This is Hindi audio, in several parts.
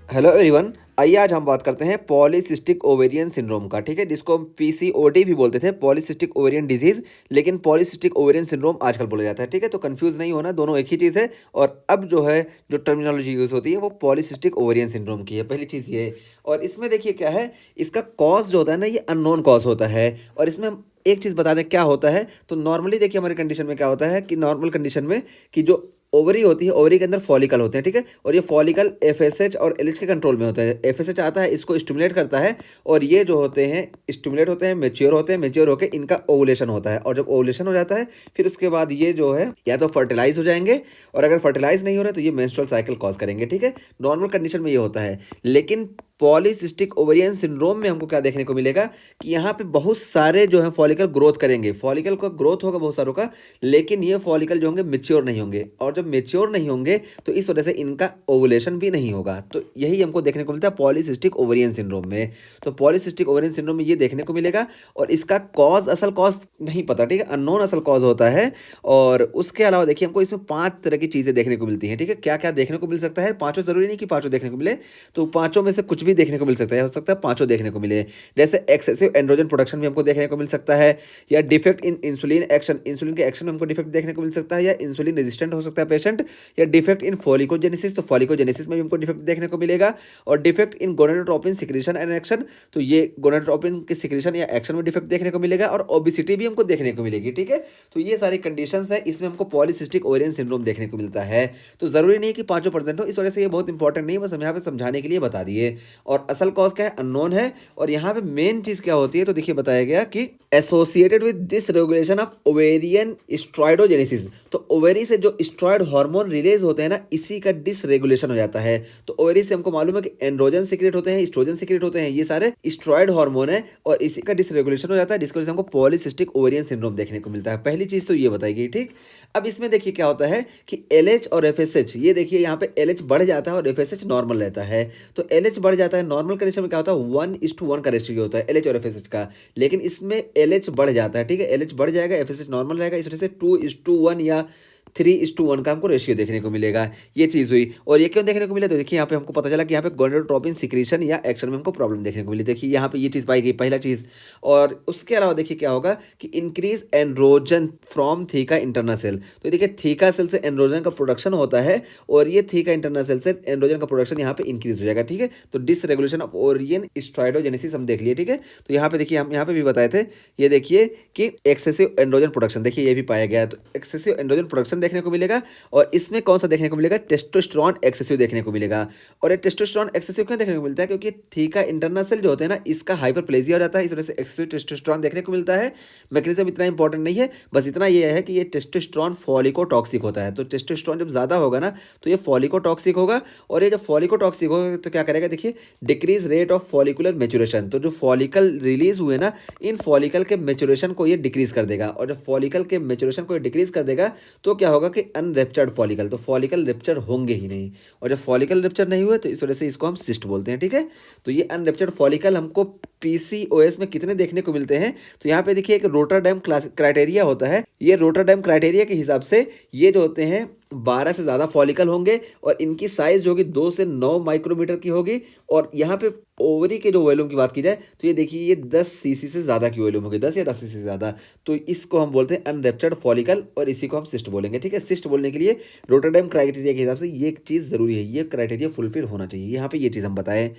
Hello everyone. आइए आज हम बात करते हैं पॉलीसिस्टिक ओवेरियन सिंड्रोम का। ठीक है, जिसको हम पीसीओडी भी बोलते थे, पॉलीसिस्टिक ओवेरियन डिजीज, लेकिन पॉलीसिस्टिक ओवेरियन सिंड्रोम आजकल बोला जाता है। ठीक है, तो कंफ्यूज नहीं होना, दोनों एक ही चीज़ है। और अब जो है जो टर्मिनोलॉजी यूज़ होती है वो पॉलीसिस्टिक ओवेरियन सिंड्रोम की है। पहली चीज़ ये है। और इसमें देखिए क्या है, इसका कॉज जो होता है ना, ये अननोन कॉज होता है। और इसमें हम एक चीज़ बता दें क्या होता है। तो नॉर्मली देखिए हमारी कंडीशन में क्या होता है कि नॉर्मल कंडीशन में कि जो ओवरी होती है, ओवरी के अंदर फॉलिकल होते हैं। ठीक है, और ये फॉलिकल एफएसएच और एलएच के कंट्रोल में होता है। एफएसएच आता है, इसको स्टिमुलेट करता है, और ये जो होते हैं स्टिमुलेट होते हैं, मैच्योर होते हैं, मैच्योर होकर इनका ओवुलेशन होता है। और जब ओवुलेशन हो जाता है फिर उसके बाद ये जो है या तो फर्टिलाइज हो जाएंगे, और अगर फर्टिलाइज नहीं हो रहा तो ये मेंस्ट्रुअल साइकिल कॉज करेंगे। ठीक है, नॉर्मल कंडीशन में ये होता है। लेकिन पॉलीसिस्टिक ओवेरियन सिंड्रोम में हमको क्या देखने को मिलेगा कि यहाँ पे बहुत सारे जो है फॉलिकल ग्रोथ करेंगे, फॉलिकल का ग्रोथ होगा बहुत सारों का, लेकिन ये फॉलिकल जो होंगे मेच्योर नहीं होंगे। और जब मेच्योर नहीं होंगे तो इस वजह से इनका ओवुलेशन भी नहीं होगा। तो यही हमको देखने को मिलता है पॉलीसिस्टिक ओवेरियन सिंड्रोम में। तो पॉलीसिस्टिक ओवेरियन सिंड्रोम में ये देखने को मिलेगा। और इसका कॉज, असल कॉज नहीं पता। ठीक है, अननोन असल कॉज होता है। और उसके अलावा देखिए हमको इसमें 5 तरह की चीज़ें देखने को मिलती हैं। ठीक है, क्या क्या देखने को मिल सकता है, पांचों जरूरी नहीं कि पांचों देखने को मिले, तो पांचों में से कुछ भी देखने को मिल सकता है, हो सकता है पांचों देखने को मिले। जैसे एक्सेसिव एंड्रोजन प्रोडक्शन भी हमको देखने को मिल सकता है, या defect in insulin action, insulin के एक्शन में हमको डिफेक्ट देखने को मिल सकता है, या इंसुलिन रेजिस्टेंट हो सकता है पेशेंट, या डिफेक्ट इन फॉलिकोजेनेसिस, तो फॉलिकोजेनेसिस में भी हमको डिफेक्ट देखने को मिलेगा। और defect in gonadotropin secretion and action, तो ये गोनाडोट्रोपिन के सिक्रीशन या एक्शन में डिफेक्ट देखने को मिलेगा। और ओबिसिटी भी हमको देखने को मिलेगी। ठीक है, तो ये सारी कंडीशंस है, इसमें हमको पॉलीसिस्टिक ओवेरियन सिंड्रोम देखने को मिलता है। तो जरूरी नहीं कि पांचों परसेंट हो, इस वजह से ये बहुत इंपॉर्टेंट नहीं है, बस हम यहाँ पे समझाने के लिए बता दिए। और असल कॉज क्या है, अननोन है। और यहाँ पे मेन चीज क्या होती है, तो देखिए बताया गया कि associated with this regulation of ovarian steroidogenesis, तो ओवेरी से जो स्ट्रॉइड हार्मोन रिलीज होते हैं ना, इसी का डिसरेगुलेशन हो जाता है। तो ओवेरी से हमको मालूम है कि एंड्रोजन सीक्रेट होते हैं, एस्ट्रोजन सीक्रेट होते हैं, ये सारे स्ट्रॉइड हार्मोन है, और इसी का डिसरेगुलेशन हो जाता है, जिसकी वजह से हमको पॉलीसिस्टिक ओवेरियन सिंड्रोम देखने को मिलता है। पहली चीज तो ये बताई गई। ठीक, अब इसमें देखिए क्या होता है कि एलएच और एफएसएच, ये देखिए यहाँ पे एलएच बढ़ जाता है और एफएसएच नॉर्मल रहता है। तो एलएच बढ़ जाता है, नॉर्मल कंडीशन में क्या होता है 1:1 का रेशियो होता है एलएच और एफएसएच का, लेकिन इसमें एलएच बढ़ जाता है। ठीक है, एलएच बढ़ जाएगा, एफएसएच नॉर्मल रहेगा, इस वजह से 2:1 या 3:1 का हमको रेशियो देखने को मिलेगा। ये चीज़ हुई। और ये क्यों देखने को मिला, तो देखिए यहाँ पे हमको पता चला कि यहाँ पे गोनाडोट्रोपिन सिक्रीशन या एक्शन में हमको प्रॉब्लम देखने को मिली। देखिए यहाँ पे ये चीज़ पाई गई, पहला चीज़। और उसके अलावा देखिए क्या होगा कि increase androgen from theca internal cell, तो देखिए थीका सेल से एंड्रोजन का प्रोडक्शन होता है, और ये थीका इंटरनल सेल से एंड्रोजन का प्रोडक्शन यहाँ पे इंक्रीज हो जाएगा। ठीक है, तो डिसरेगुलेशन ऑफ ओवेरियन स्ट्राइडोजेनेसिस हम देख लिए। ठीक है, तो यहाँ पे देखिए हम यहाँ पे भी बताए थे, ये देखिए कि एक्सेसिव एंड्रोजन प्रोडक्शन, देखिए ये भी पाया गया है। तो एक्सेसिव एंड्रोजन प्रोडक्शन देखने को मिलेगा। और इसमें कौन सा देखने को मिलेगा, टेस्टोस्टेरोन एक्सेसिव देखने को मिलेगा। और ये टेस्टोस्टेरोन एक्सेसिव क्यों देखने को मिलता है, क्योंकि थीका इंटरनल सेल जो होते हैं ना, इसका हाइपरप्लेजिया हो जाता है, इस वजह से एक्सेसिव टेस्टोस्टेरोन देखने को मिलता है। मैकेनिज्म इतना इंपॉर्टेंट नहीं है, बस इतना ये है कि ये टेस्टोस्टेरोन फॉलिकोटॉक्सिक होता है। तो टेस्टोस्टेरोन जब ज़्यादा होगा ना, तो ये फॉलिकोटॉक्सिक होगा। और ये जब फॉलिकोटॉक्सिक होगा तो क्या करेगा, देखिए decrease rate of follicular maturation, तो जो फॉलिकल रिलीज हुए ना, इन फॉलिकल के मेचुरेशन को ये डिक्रीज कर देगा। और जब फॉलिकल के मेचुरेशन को डिक्रीज कर देगा तो क्या होगा कि अनरेप्चर्ड फॉलिकल, तो फॉलिकल रेप्चर होंगे ही नहीं। और जब फॉलिकल रेप्चर नहीं हुए तो इस वजह से इसको हम सिस्ट बोलते हैं। ठीक है, तो ये अनरेप्चर्ड फॉलिकल हमको पीसीओएस में कितने देखने को मिलते हैं, तो यहाँ पे देखिए एक रोटरडैम क्राइटेरिया होता है। ये रोटरडैम क्राइटेरिया के हिसाब से ये जो होते हैं 12 से ज़्यादा फॉलिकल होंगे, और इनकी साइज जो होगी 2 से 9 माइक्रोमीटर की होगी। और यहाँ पे ओवरी के जो वॉल्यूम की बात की जाए तो ये देखिए ये 10 सीसी से ज़्यादा की वॉल्यूम होगी, 10 या 10 सीसी से ज़्यादा। तो इसको हम बोलते हैं अनरेप्चर्ड फॉलिकल, और इसी को हम सिस्ट बोलेंगे। ठीक है, सिस्ट बोलने के लिए रोटरडैम क्राइटेरिया के हिसाब से ये चीज़ ज़रूरी है, ये क्राइटेरिया फुलफिल होना चाहिए। यहाँ पे ये चीज़ हम बताएं।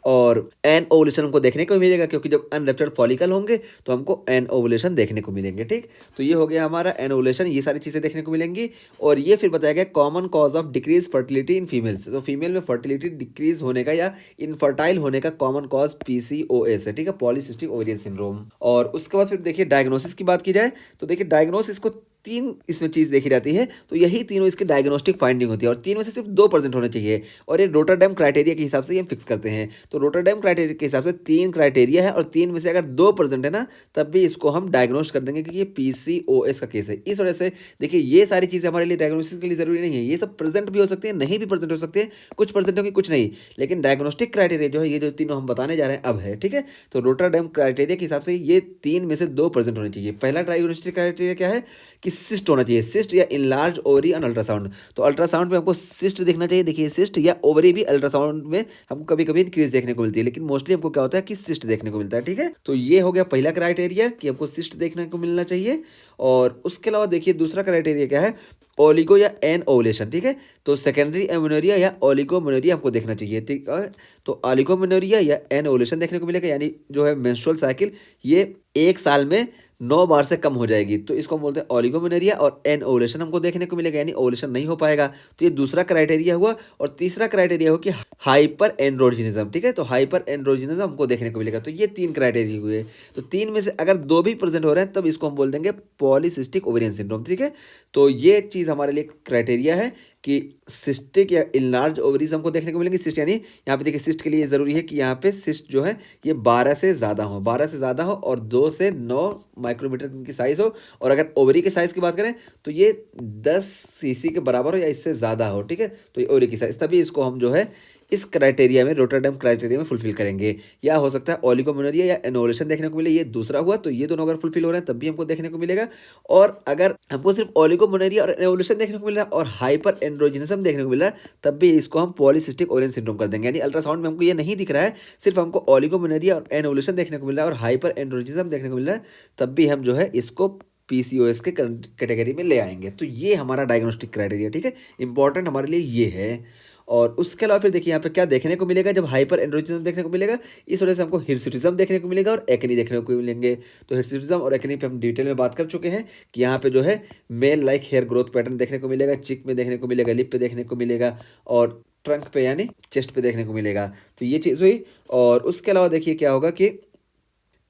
और एन ओवुलेशन हमको देखने को मिलेगा, क्योंकि जब अनरेप्चर्ड फॉलिकल होंगे तो हमको एन ओवुलेशन देखने को मिलेंगे। ठीक, तो ये हो गया हमारा एन ओवुलेशन, ये सारी चीज़ें देखने को मिलेंगी। और ये फिर बताया गया common cause of decrease fertility in females, तो फीमेल में फर्टिलिटी डिक्रीज होने का या इनफर्टाइल होने का कॉमन कॉज पीसीओएस है। ठीक है, पॉलीसिस्टिक ओवेरियन सिंड्रोम। और उसके बाद फिर देखिए डायग्नोसिस की बात की जाए तो देखिए डायग्नोसिस को 3 इसमें चीज़ देखी जाती है, तो यही तीनों इसके डायग्नोस्टिक फाइंडिंग होती है। और 3 में से सिर्फ 2% होने चाहिए, और ये रोटरडैम क्राइटेरिया के हिसाब से ये फिक्स करते हैं। तो रोटरडैम क्राइटेरिया के हिसाब से 3 क्राइटेरिया है, और 3 में से अगर 2% है ना, तब भी इसको हम डायग्नोस कर देंगे कि ये पीसीओएस का केस है। इस वजह से देखिए ये सारी चीज़ें हमारे लिए डायग्नोसिस के लिए जरूरी नहीं है, ये सब प्रेजेंट भी हो सकते हैं, नहीं भी प्रेजेंट हो सकते हैं, कुछ परसेंट होगी कुछ नहीं, लेकिन डायग्नोस्टिक क्राइटेरिया जो है ये जो तीनों हम बताने जा रहे हैं अब है। ठीक है, तो रोटरडैम क्राइटेरिया के हिसाब से ये 3 में से 2% होने चाहिए। पहला डायग्नोस्टिक क्राइटेरिया क्या है कि कि सिस्ट होना चाहिए, सिस्ट या इनलार्ज ओवरी ऑन अल्ट्रासाउंड। तो अल्ट्रासाउंड में हमको सिस्ट देखना चाहिए। देखिए सिस्ट या ओवरी भी अल्ट्रासाउंड में हमको कभी कभी इंक्रीज देखने को मिलती है, लेकिन मोस्टली हमको क्या होता है कि सिस्ट देखने को मिलता है। ठीक है, तो ये हो गया पहला क्राइटेरिया कि हमको सिस्ट देखने को मिलना चाहिए। और उसके अलावा देखिए दूसरा क्राइटेरिया क्या है, ओलिगो या एन ओवुलेशन। ठीक है, तो सेकेंडरी एमेनोरिया या ओलिगोमेनोरिया हमको देखना चाहिए। ठीक है, तो ओलिगोमेनोरिया या एन ओवुलेशन देखने को मिलेगा, यानी जो है मेंस्ट्रुअल साइकिल ये एक साल में 9 बार से कम हो जाएगी, तो इसको हम बोलते हैं ओलिगोमेनोरिया। और एन ओवुलेशन हमको देखने को मिलेगा, यानी ओवुलेशन नहीं हो पाएगा। तो ये दूसरा क्राइटेरिया हुआ। और तीसरा क्राइटेरिया हो कि हाइपर एंड्रोजिनिज्म। ठीक है, तो हाइपर एंड्रोजिनिज्म हमको देखने को मिलेगा। तो ये 3 क्राइटेरिया हुए। तो 3 में से अगर 2 भी प्रेजेंट हो रहे हैं तब इसको हम बोल देंगे पॉलीसिस्टिक ओवेरियन सिंड्रोम। ठीक है, तो ये चीज़ हमारे लिए क्राइटेरिया है कि सिस्टिक या इनलार्ज ओवरीज हमको देखने को मिलेंगे। सिस्ट यानी यहाँ पे देखिए सिस्ट के लिए ज़रूरी है कि यहाँ पे सिस्ट जो है ये 12 से ज़्यादा हो, 12 से ज़्यादा हो और 2 से 9 माइक्रोमीटर की साइज़ हो। और अगर ओवरी के साइज़ की बात करें तो ये 10 सीसी के बराबर हो या इससे ज़्यादा हो। ठीक है, तो ये ओवरी की साइज़, तभी इसको हम जो है इस क्राइटेरिया में, रोटरडैम क्राइटेरिया में फुलफिल करेंगे। या हो सकता है ओलिगोमेनोरिया या एनोवुलेशन देखने को मिले, ये दूसरा हुआ। तो ये दोनों अगर फुलफिल हो रहे हैं तब भी हमको देखने को मिलेगा। और अगर हमको सिर्फ ओलिगोमेनोरिया और एनोवुलेशन देखने को मिल रहा है और हाइपर एंड्रोजिनिज्म देखने को मिल रहा है तब भी इसको हम पॉलीसिस्टिक ओवेरियन सिंड्रोम कर देंगे। यानी अल्ट्रासाउंड में हमको ये नहीं दिख रहा है, सिर्फ हमको ओलिगोमेनोरिया और एनोवुलेशन देखने को मिल रहा है और हाइपर एंड्रोजिनिज्म देखने को मिल रहा है, तब भी हम जो है इसको पीसीओएस के कैटेगरी में ले आएंगे। तो ये हमारा डायग्नोस्टिक क्राइटेरिया। ठीक है, इंपॉर्टेंट हमारे लिए ये है। और उसके अलावा फिर देखिए यहाँ पे क्या देखने को मिलेगा, जब हाइपर एंड्रोजिनिज्म देखने को मिलेगा इस वजह से हमको हिर्सुटिज्म देखने को मिलेगा और एक्ने देखने को मिलेंगे। तो हिर्सुटिज्म और एक्ने पे हम डिटेल में बात कर चुके हैं कि यहाँ पे जो है male like hair growth pattern देखने को मिलेगा, चिक में देखने को मिलेगा, लिप पे देखने को मिलेगा और ट्रंक पे यानी चेस्ट पे देखने को मिलेगा। तो ये चीज़ हुई। और उसके अलावा देखिए क्या होगा कि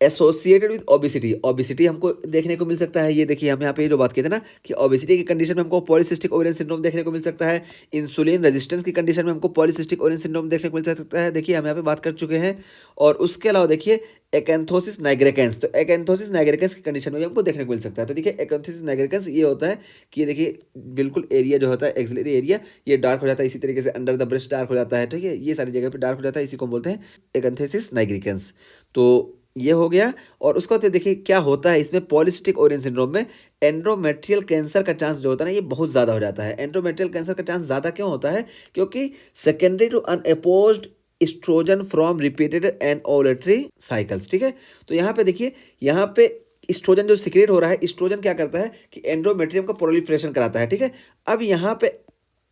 एसोसिएटेड विद ओबिसिटी, ओबिसिटी हमको देखने को मिल सकता है। ये देखिए हम यहाँ पे जो बात की थी ना कि ओबिसिटी की कंडीशन में हमको पॉलीसिस्टिक ओवेरियन सिंड्रोम देखने को मिल सकता है। इंसुलिन रेजिस्टेंस की कंडीशन में हमको पॉलीसिस्टिक ओवेरियन सिंड्रोम देखने को मिल सकता है। देखिए हम यहाँ पे बात कर चुके हैं। और उसके अलावा देखिए एकेंथोसिस नाइग्रिकेंस, तो एकेंथोसिस नाइग्रिकेंस की कंडीशन में भी हमको देखने को मिल सकता है। तो देखिए एकेंथोसिस नाइग्रिकेंस ये होता है कि ये देखिए बिल्कुल एरिया जो होता है एक्सिलरी एरिया ये डार्क हो जाता है, इसी तरीके से अंडर द ब्रेस्ट डार्क हो जाता है। ठीक है, ये सारी जगह पे डार्क हो जाता है, इसी को हम बोलते हैं एकेंथोसिस नाइग्रिकेंस। तो ये हो गया। और उसके बाद देखिए क्या होता है इसमें पॉलीसिस्टिक ओवेरियन सिंड्रोम में एंड्रोमेट्रियल कैंसर का चांस जो होता है ना ये बहुत ज़्यादा हो जाता है। एंड्रोमेट्रियल कैंसर का चांस ज़्यादा क्यों होता है, क्योंकि secondary to unopposed estrogen from repeated anovulatory cycles. ठीक है, तो यहाँ पे देखिए यहाँ पे एस्ट्रोजन जो सिक्रेट हो रहा है, एस्ट्रोजन क्या करता है कि एंड्रोमेट्रियम का प्रोलिफरेशन कराता है। ठीक है, अब यहाँ पे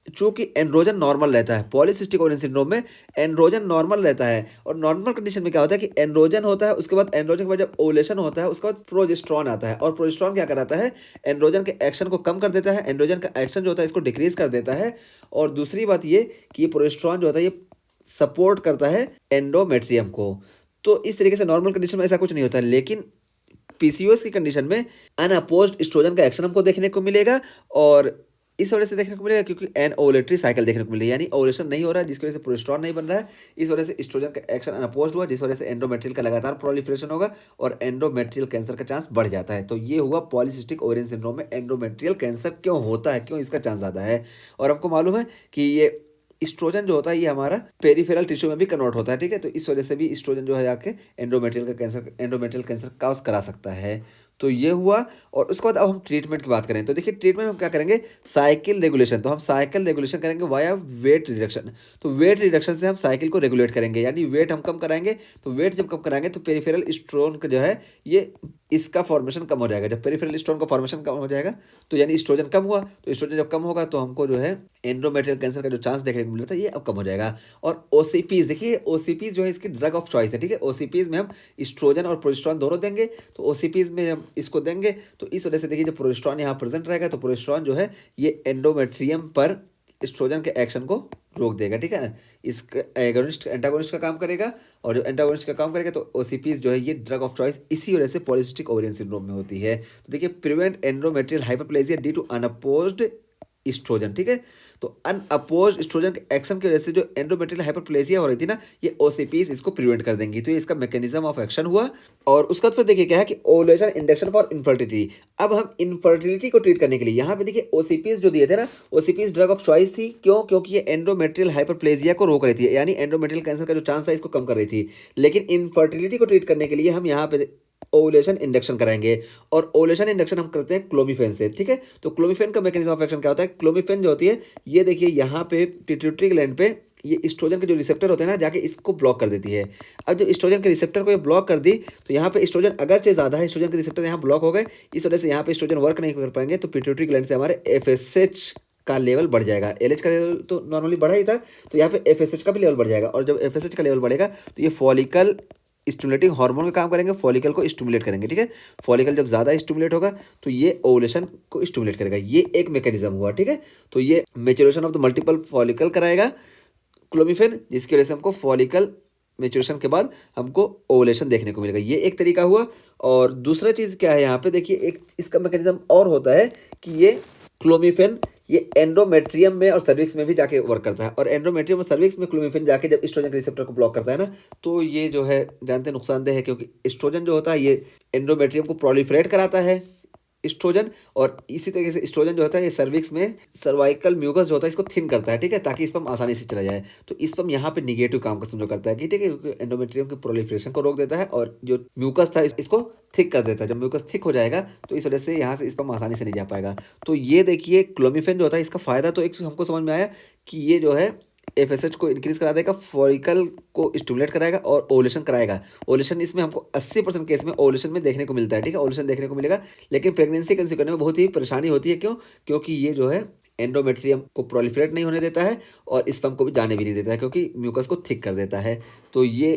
चूंकि एंड्रोजन नॉर्मल रहता है, पॉलीसिस्टिक ओवेरियन सिंड्रोम में एंड्रोजन नॉर्मल रहता है। और नॉर्मल कंडीशन में क्या होता है कि एंड्रोजन होता है, उसके बाद एंड्रोजन के बाद जब ओवुलेशन होता है उसके बाद प्रोजेस्टेरॉन आता है। और प्रोजेस्टेरॉन क्या कराता है, एंड्रोजन के एक्शन को कम कर देता है, एंड्रोजन का एक्शन जो होता है इसको डिक्रीज कर देता है। और दूसरी बात ये कि प्रोजेस्टेरॉन जो होता है ये सपोर्ट करता है एंडोमेट्रियम को। तो इस तरीके से नॉर्मल कंडीशन में ऐसा कुछ नहीं होता है, लेकिन पीसीओएस की कंडीशन में अनअपोज्ड एस्ट्रोजन का एक्शन हमको देखने को मिलेगा। और इस वजह से देखने को मिलेगा क्योंकि एन ओवुलेटरी साइकिल देखने को मिलेगी, यानी ओवुलेशन नहीं हो रहा है जिसकी वजह से प्रोजेस्टेरॉन नहीं बन रहा है। इस वजह से एस्ट्रोजन का एक्शन अनअपोज्ड हुआ, जिस वजह से एंडोमेट्रियल का लगातार प्रोलिफरेशन होगा और एंडोमेट्रियल कैंसर का चांस बढ़ जाता है। तो ये हुआ पॉलीसिस्टिक ओवेरियन सिंड्रोम में एंडोमेट्रियल कैंसर क्यों होता है, क्यों इसका चांस ज़्यादा है। और हमको मालूम है कि ये एस्ट्रोजन जो होता है ये हमारा पेरिफेरल टिश्यू में भी कन्वर्ट होता है। ठीक है, तो इस वजह से भी एस्ट्रोजन जो है जाके एंडोमेट्रियल कैंसर काज करा सकता है। तो ये हुआ। और उसके बाद अब हम ट्रीटमेंट की बात करें तो देखिए ट्रीटमेंट में हम क्या करेंगे, साइकिल रेगुलेशन। तो हम साइकिल रेगुलेशन करेंगे वाया वेट रिडक्शन। तो वेट रिडक्शन से हम साइकिल को रेगुलेट करेंगे, यानी वेट हम कम कराएंगे। तो वेट जब कम कराएंगे तो पेरिफेरल स्टोन का जो है ये इसका फॉर्मेशन कम हो जाएगा। जब पेरिफेरल स्टोन का फॉर्मेशन कम हो जाएगा तो यानी एस्ट्रोजन कम हुआ, तो एस्ट्रोजन जब कम होगा तो हमको जो है एंडोमेट्रियल कैंसर का जो चांस देखने को मिल रहा था ये अब कम हो जाएगा। और ओसीपीज, देखिए ओसीपीज जो है इसकी ड्रग ऑफ चॉइस है। ठीक है, ओसीपीज में हम एस्ट्रोजन और प्रोजेस्टेरॉन दोनों देंगे। तो ओसीपीज में हम इसको देंगे, तो इस वजह से देखिए जब प्रोजेस्टेरॉन यहाँ प्रेजेंट रहेगा तो प्रोजेस्टेरॉन जो है ये एंडोमेट्रियम पर एस्ट्रोजन के एक्शन को रोक देगा। ठीक है, इसका एगोनिस्ट एंटागोनिस्ट का काम करेगा। और जो एंटागोनिस्ट का काम करेगा तो ओसीपीज जो है ये ड्रग ऑफ चॉइस इसी वजह से पॉलीसिस्टिक ओवेरियन सिंड्रोम में होती है। तो देखिए prevent endometrial hyperplasia due to unopposed estrogen. ठीक है, तो अनअपोज्ड एस्ट्रोजन के एक्शन की वजह से जो एंडोमेट्रियल हाइपरप्लेजिया हो रही थी ना ये ओसीपीज इसको प्रिवेंट कर देंगी। तो ये इसका मैकेनिज्म ऑफ एक्शन हुआ। और उसका बाद फिर देखिए क्या है कि ओवुलेशन इंडक्शन फॉर इनफर्टिलिटी। अब हम इनफर्टिलिटी को ट्रीट करने के लिए यहाँ पे देखिए ओसीपीज जो दिए थे ना, ओसीपीज ड्रग ऑफ चॉइस थी। क्यों? क्योंकि ये एंडोमेट्रियल हाइपरप्लेजिया को रोक रही थी, यानी एंडोमेट्रियल कैंसर का जो चांस था इसको कम कर रही थी। लेकिन इनफर्टिलिटी को ट्रीट करने के लिए हम यहाँ पे ओवुलेशन इंडक्शन कराएंगे। और ओवुलेशन इंडक्शन हम करते हैं क्लोमिफेन से, ठीक है। तो क्लोमिफेन का मैकेनिज्म ऑफ एक्शन क्या होता है? क्लोमिफेन जो होती है, ये देखिए यहाँ पे पिट्यूटरी ग्लैंड पे ये एस्ट्रोजन के जो रिसेप्टर होते हैं ना, जाके इसको ब्लॉक कर देती है। अब जब एस्ट्रोजन के रिसेप्टर को ये ब्लॉक कर दी, तो यहाँ पे एस्ट्रोजन अगरचे ज़्यादा है, एस्ट्रोजन के रिसेप्टर यहाँ ब्लॉक हो गए, इस वजह से यहाँ पे एस्ट्रोजन वर्क नहीं कर पाएंगे, तो पिट्यूटरी ग्लैंड से हमारे एफएसएच का लेवल बढ़ जाएगा। एलएच का लेवल तो नॉर्मली बढ़ा ही था, तो यहाँ पे एफएसएच का भी लेवल बढ़ जाएगा। और जब एफएसएच का लेवल बढ़ेगा, तो ये फॉलिकल स्टिमुलेटिंग हार्मोन का काम करेंगे, फॉलिकल को स्टिमुलेट करेंगे, ठीक है। फॉलिकल जब ज़्यादा स्टिमुलेट होगा, तो ये ओवुलेशन को स्टिमुलेट करेगा। ये एक मैकेनिज्म हुआ, ठीक है। तो ये maturation of the multiple follicle कराएगा क्लोमिफेन, जिसकी वजह से हमको फॉलिकल मेचुरेशन के बाद हमको ओवुलेशन देखने को मिलेगा। ये एक तरीका हुआ। और दूसरा चीज़ क्या है, यहाँ पे देखिए एक इसका मैकेनिज्म और होता है कि ये क्लोमिफेन ये एंडोमेट्रियम में और सर्विक्स में भी जाके वर्क करता है। और एंडोमेट्रियम और सर्विक्स में क्लोमिफेन जाके जब एस्ट्रोजन के रिसेप्टर को ब्लॉक करता है ना, तो ये जो है जानते हैं नुकसानदेह है, क्योंकि एस्ट्रोजन जो होता है ये एंडोमेट्रियम को प्रोलिफरेट कराता है एस्ट्रोजन। और इसी तरीके से एस्ट्रोजन जो होता है ये सर्विक्स में सर्वाइकल म्यूकस जो होता है इसको थिन करता है, ठीक है, ताकि स्पर्म आसानी से चला जाए। तो स्पर्म यहाँ पे निगेटिव काम का समझो करता है कि ठीक है, क्योंकि एंडोमेट्रियम के प्रोलिफरेशन को रोक देता है और जो म्यूकस था इसको थिक कर देता है। जब म्यूकस थिक हो जाएगा, तो इस वजह से यहाँ से स्पर्म आसानी से नहीं जा पाएगा। तो ये देखिए क्लोमिफेन जो होता है इसका फायदा तो एक हमको समझ में आया कि ये जो है एफएसएच को इंक्रीज करा देगा, फॉलिकल को स्टिमुलेट कराएगा और ओवुलेशन कराएगा। ओवुलेशन इसमें हमको 80% केस में ओवुलेशन में देखने को मिलता है, ठीक है, ओवुलेशन देखने को मिलेगा। लेकिन प्रेगनेंसी कंसीव करने में बहुत ही परेशानी होती है। क्यों? क्योंकि ये जो है एंडोमेट्रियम को प्रोलिफरेट नहीं होने देता है और स्पर्म को भी जाने भी नहीं देता है, क्योंकि म्यूकस को थिक कर देता है। तो ये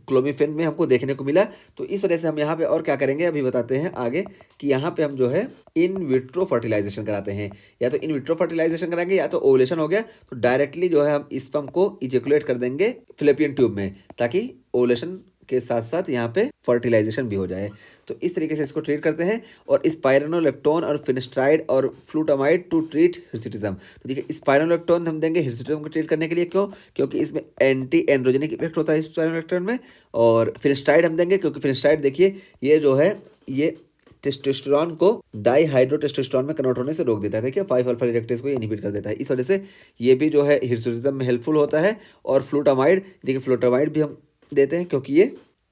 क्लोमिफेन में हमको देखने को मिला। तो इस वजह से हम यहाँ पे और क्या करेंगे अभी बताते हैं आगे, कि यहाँ पे हम जो है इन विट्रो फर्टिलाइजेशन कराते हैं। या तो इन विट्रो फर्टिलाइजेशन कराएंगे, या तो ओवुलेशन हो गया तो डायरेक्टली जो है हम स्पर्म को इजेकुलेट कर देंगे फैलोपियन ट्यूब में, ताकि ओवुलेशन के साथ साथ यहाँ पे फर्टिलाइजेशन भी हो जाए। तो इस तरीके से इसको ट्रीट करते हैं। और स्पाइरोनोलेक्टोन और फिनेस्ट्राइड और फ्लूटामाइड टू ट्रीट हिर्सुटिज्म। तो देखिए स्पाइरोनोलेक्टोन हम देंगे हिर्सुटिज्म को ट्रीट करने के लिए। क्यों? क्योंकि इसमें एंटी एंड्रोजेनिक इफेक्ट होता है स्पाइरोनोलेक्टोन में। और फिनेस्ट्राइड हम देंगे क्योंकि फिनेस्ट्राइड देखिए ये जो है ये टेस्टोस्टेरोन को डाईहाइड्रोटेस्टोस्टेरोन में कन्वर्ट होने से रोक देता है। देखिए 5 अल्फा रिडक्टेज को ये इनहिबिट कर देता है। इस वजह से ये भी जो है हिर्सुटिज्म में हेल्पफुल होता है। और फ्लूटामाइड देखिए फ्लूटामाइड भी हम देते हैं क्योंकि ये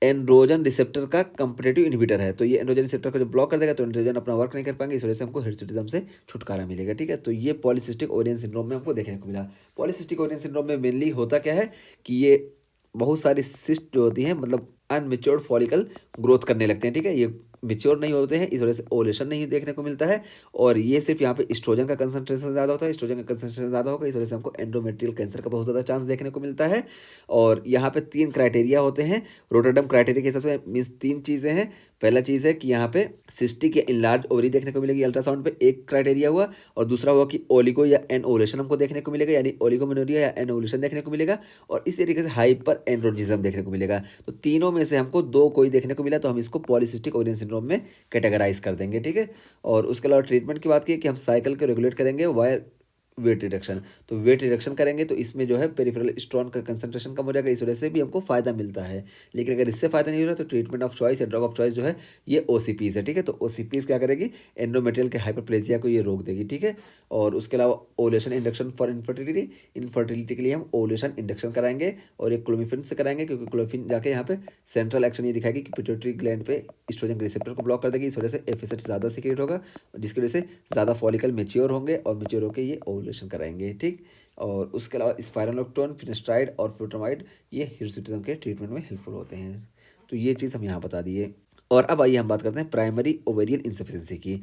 एंड्रोजन रिसेप्टर का कम्पिटेटिव इनहिबिटर है। तो ये एंड्रोजन रिसेप्टर को जब ब्लॉक कर देगा तो एंड्रोजन अपना वर्क नहीं कर पाएंगे, इस वजह से हमको हिर्सुटिज्म से छुटकारा मिलेगा, ठीक है। तो ये पॉलीसिस्टिक ओवेरियन सिंड्रोम में हमको देखने को मिला। पॉलीसिस्टिक ओवेरियन सिंड्रोम में मेनली होता क्या है कि ये बहुत सारी सिस्ट जो होती हैं, मतलब अनमेच्योर्ड फॉलिकल ग्रोथ करने लगते हैं, ठीक है। ये मेच्योर नहीं होते हैं, इस वजह से ओवुलेशन नहीं देखने को मिलता है। और ये सिर्फ यहाँ पे एस्ट्रोजन का कंसंट्रेशन ज़्यादा होता है, एस्ट्रोजन का कंसंट्रेशन ज़्यादा होगा, इस वजह से हमको एंडोमेट्रियल कैंसर का बहुत ज़्यादा चांस देखने को मिलता है। और यहाँ पे 3 क्राइटेरिया होते हैं रोटरडम क्राइटेरिया के हिसाब से, मीन्स 3 चीज़ें हैं। पहला चीज़ है कि यहाँ पे सिस्टिक या इनलार्ज ओवरी देखने को मिलेगी अल्ट्रासाउंड पे, एक क्राइटेरिया हुआ। और दूसरा हुआ कि ओलिगो या एन ओवुलेशन हमको देखने को मिलेगा, यानी ओलिगोमेनोरिया या एन ओवुलेशन देखने को मिलेगा। और इस तरीके से हाइपर एंड्रोजिज्म देखने को मिलेगा। तो तीनों में से हमको 2 कोई देखने को मिला, तो हम इसको पॉलीसिस्टिक ओवेरियन सिंड्रोम में कैटेगराइज कर देंगे, ठीक है। और उसके अलावा ट्रीटमेंट की बात की कि हम साइकिल को रेगुलेट करेंगे वायर वेट रिडक्शन। तो वेट रिडक्शन करेंगे तो इसमें जो है पेरिफेरल स्टोन का कंसंट्रेशन कम हो जाएगा, इस वजह से भी हमको फायदा मिलता है। लेकिन अगर इससे फायदा नहीं हो रहा तो ट्रीटमेंट ऑफ चॉइस या ड्रग ऑफ चॉइस जो है ये ओसीपीज है, ठीक है। तो ओसीपीज क्या करेगी, एंडोमेट्रियल के हाइपरप्लेजिया को ये रोक देगी, ठीक है। और उसके अलावा ovulation induction for infertility, infertility के लिए हम ओवुलेशन इंडक्शन कराएंगे और एक क्लोमिफिन से कराएंगे, क्योंकि क्लोमिफिन जाके यहाँ पे सेंट्रल एक्शन ये दिखाएगी कि पिट्यूटरी ग्लैंड पे एस्ट्रोजन के रिसेप्टर को ब्लॉक कर देगी, इस वजह से एफएसएच ज़्यादा सीक्रेट होगा, जिसकी वजह से ज़्यादा फॉलिकल मेच्योर होंगे और मेच्योर होकर ये ओवुलेशन कराएंगे, ठीक। और उसके अलावा स्पाइरोनोलेक्टोन, फिनेस्ट्राइड और फ्लूटामाइड ये हिर्सुटिज्म के ट्रीटमेंट में हेल्पफुल होते हैं। तो ये चीज़ हम यहाँ बता दिए। और अब आइए हम बात करते हैं प्राइमरी ओवेरियन इंसफिशिएंसी की।